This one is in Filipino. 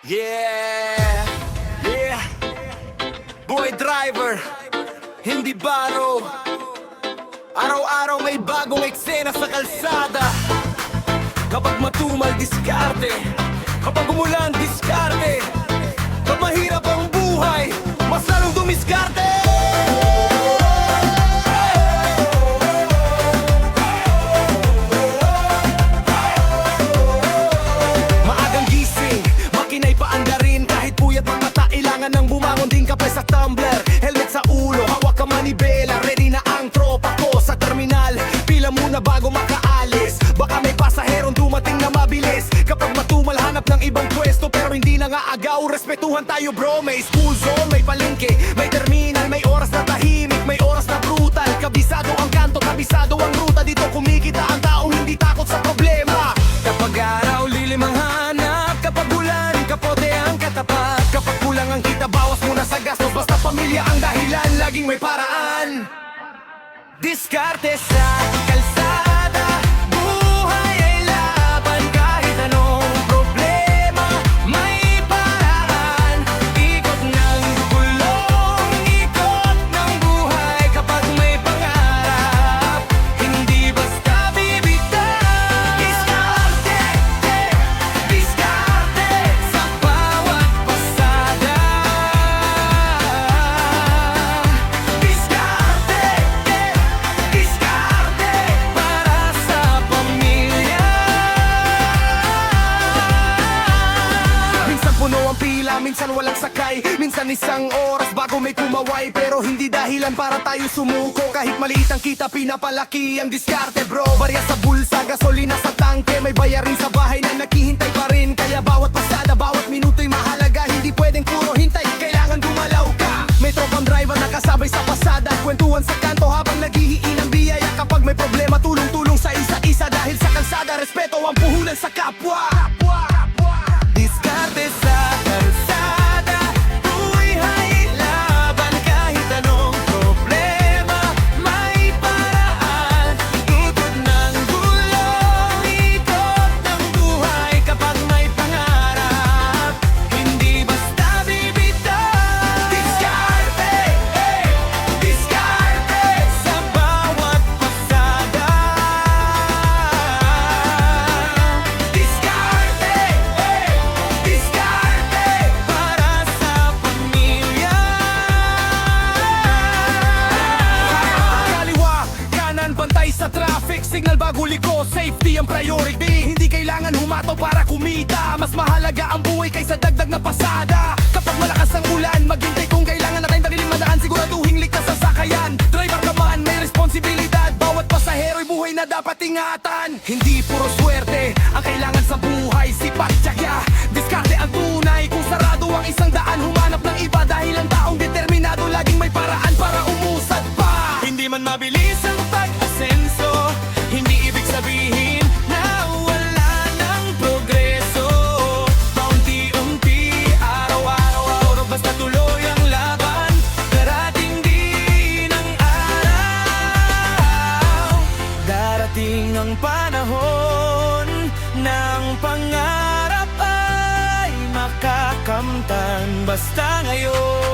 Yeah, yeah. Boy driver, hindi baro. Araw-araw may bagong eksena sa kalsada. Kapag matumal, diskarte. Kapag umulan, diskarte. Kapag mahirap ang buhay, mas lalong dumiskarte. Maagang gising, makinay paandarin. Kahit puyat ng mata, ilangan ng bumangon din kape sa tumbler. Helmet sa ulo, hawak ka manibela. Ready na ang tropa ko sa terminal. Pila muna bago makaalis. Baka may pasaherong dumating na mabilis. Kapag matumal, hanap ng ibang pwesto. Pero hindi na nga agaw, respetuhan tayo bro. May school zone, may palengke, may terminal. May oras na tahimik, may oras na brutal. Kabisado ang kanto, kabisado ang ruta. Dito kumikita ang taong hindi takot sa problema. Kapag araw, lilim ang hanap. Kapag ulan, kapote ang katapat. Kapag kulang ang kita, bawas muna sa gastos. Basta pamilya ang dahilan, laging may paraan. Diskarte sa kalsada. Buhay ay laban kahit anong problema. May paraan. Ikot ng gulong, ikot ng buhay. Kapag may pangarap, hindi basta bibitaw. Diskarte, diskarte sa bawat pasada. Diskarte, diskarte para sa pamilya. Minsan puno ang pila, minsan walang sakay. Minsan isang oras bago may pumaway. Pero hindi dahilan para tayo sumuko. Kahit maliit ang kita, pinapalaki ang diskarte bro. Barya sa bulsa, gasolina sa tangke. May bayarin sa bahay na naghihintay pa rin. Kaya bawat pasada, bawat minuto'y mahalaga. Hindi pwedeng puro hintay, kailangan gumalaw ka. May tropang driver na kasabay sa pasada. Kwentuhan sa kanto habang naghihiin ang biyaya. Kapag may problema, tulong-tulong sa isa't isa. Dahil sa kalsada, respeto ang puhunan sa kapwa. Diskarte sa kalsada. Buhay laban kahit anong problema. May paraan. Ikot ng gulong, ikot ng buhay. Kapag may pangarap, hindi basta bibitaw. Diskarte, diskarte sa bawat pasada. Diskarte, diskarte para sa pamilya. Kaliwa, kanan, bantay sa traffic signal bago liko, safety ang priority. Hindi kailangan humato para kumita. Mas mahalaga ang buhay kaysa dagdag na pasada. Kapag malakas ang ulan, maghintay kung kailangan na tayong tariling madaan. Siguraduhin ligtas sa sakayan. Driver ka man, may responsibilidad. Bawat pasahero'y buhay na dapat ingatan. Hindi puro swerte ang kailangan sa buhay. Sipat, tiyaga, diskarte ang tunay. Kung sarado ang isang daan, humanap ng iba. Dahil ang taong determinado, laging may paraan para umusad pa. Hindi man mabilis ang pag-asenso, hindi ibig sabihin na wala ng progreso. Paunti-unti, araw-araw, basta tuloy ang laban. Darating din ang araw. Darating ang panahon ng pangarap ay makakamtan. Basta ngayon